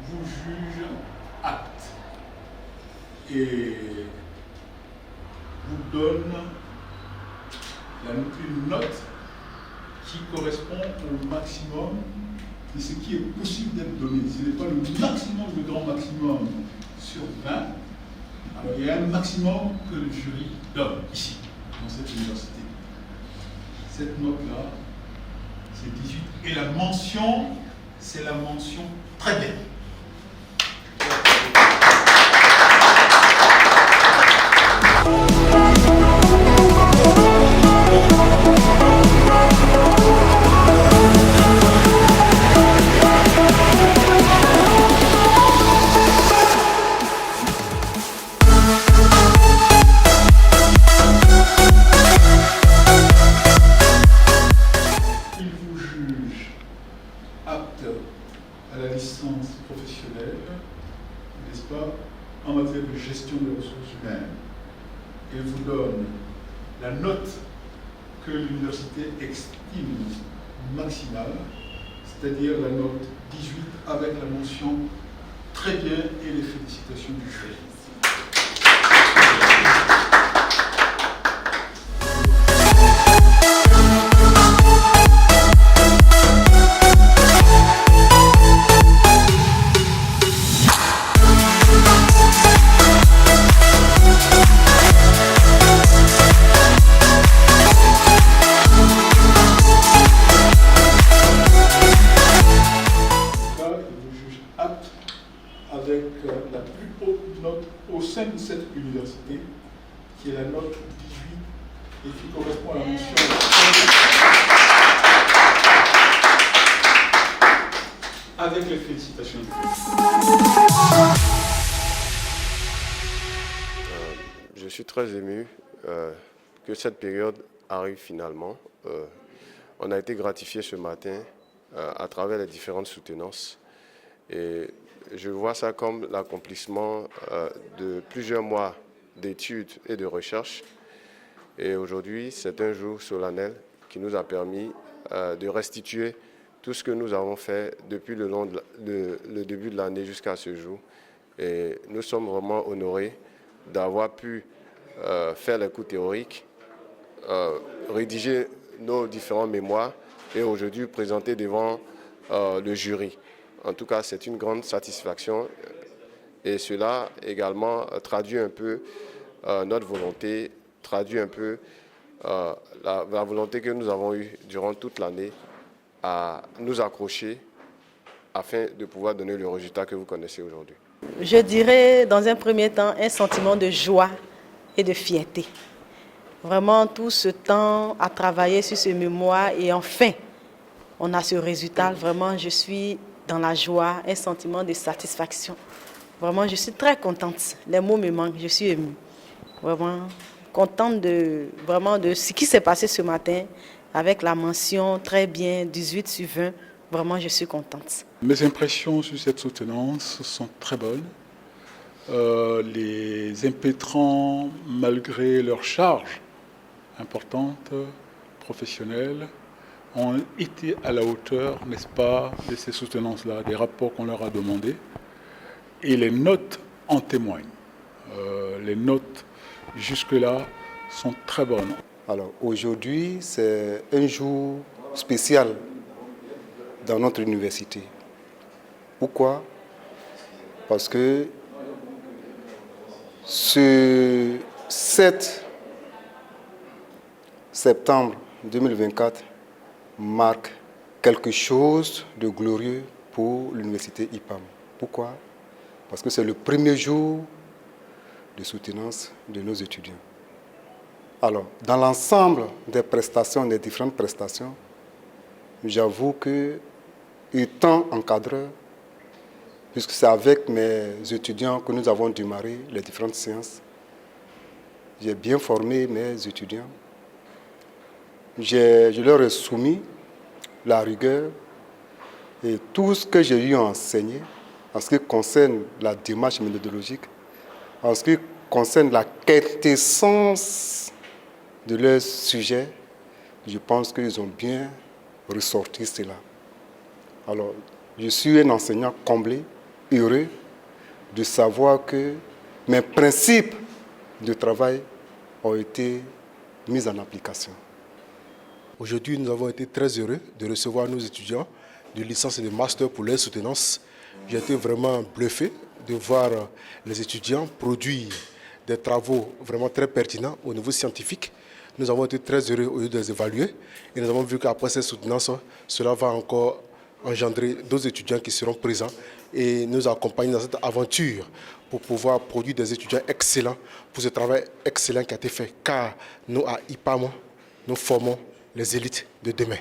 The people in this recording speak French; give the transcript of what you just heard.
vous juge apte et vous donne une note qui correspond au maximum de ce qui est possible d'être donné. Ce n'est pas le maximum, le grand maximum sur 20. Alors il y a un maximum que le jury donne ici, dans cette université. Cette note-là, c'est 18. Et la mention, c'est la mention très bien. Apte à la licence professionnelle, n'est-ce pas, en matière de gestion des ressources humaines. Et vous donne la note que l'université estime maximale, c'est-à-dire la note 18 avec la mention très bien et les félicitations du jury. Avec la plus haute note au sein de cette université, qui est la note 18 et qui correspond à la mention avec les félicitations. Je suis très ému que cette période arrive finalement. On a été gratifié ce matin à travers les différentes soutenances. Et je vois ça comme l'accomplissement de plusieurs mois d'études et de recherche. Et aujourd'hui, c'est un jour solennel qui nous a permis de restituer tout ce que nous avons fait depuis le début de l'année jusqu'à ce jour. Et nous sommes vraiment honorés d'avoir pu faire les cours théoriques, rédiger nos différents mémoires et aujourd'hui présenter devant le jury. En tout cas, c'est une grande satisfaction et cela également traduit un peu notre volonté, traduit un peu la volonté que nous avons eue durant toute l'année à nous accrocher afin de pouvoir donner le résultat que vous connaissez aujourd'hui. Je dirais dans un premier temps un sentiment de joie et de fierté. Vraiment tout ce temps à travailler sur ce mémoire et enfin on a ce résultat. Vraiment je suis dans la joie, un sentiment de satisfaction. Vraiment, je suis très contente. Les mots me manquent, je suis émue. Vraiment contente de ce qui s'est passé ce matin avec la mention très bien, 18 sur 20. Vraiment, je suis contente. Mes impressions sur cette soutenance sont très bonnes. Les impétrants, malgré leur charge importante, professionnelle, ont été à la hauteur, n'est-ce pas, de ces soutenances-là, des rapports qu'on leur a demandés. Et les notes en témoignent. Les notes jusque-là sont très bonnes. Alors aujourd'hui, c'est un jour spécial dans notre université. Pourquoi? Parce que ce 7 septembre 2024 marque quelque chose de glorieux pour l'université IPAM. Pourquoi? Parce que c'est le premier jour de soutenance de nos étudiants. Alors, dans l'ensemble des prestations, des différentes prestations, j'avoue que, étant encadreur, puisque c'est avec mes étudiants que nous avons démarré les différentes séances, j'ai bien formé mes étudiants. Je leur ai soumis la rigueur et tout ce que j'ai eu à enseigner en ce qui concerne la démarche méthodologique, en ce qui concerne la quintessence de leur sujet, je pense qu'ils ont bien ressorti cela. Alors, Je suis un enseignant comblé, heureux de savoir que mes principes de travail ont été mis en application. Aujourd'hui, nous avons été très heureux de recevoir nos étudiants de licence et de master pour leur soutenance. J'ai été vraiment bluffé de voir les étudiants produire des travaux vraiment très pertinents au niveau scientifique. Nous avons été très heureux au lieu de les évaluer et nous avons vu qu'après cette soutenance, cela va encore engendrer d'autres étudiants qui seront présents et nous accompagner dans cette aventure pour pouvoir produire des étudiants excellents pour ce travail excellent qui a été fait. Car nous, à IPAM, nous formons les élites de demain.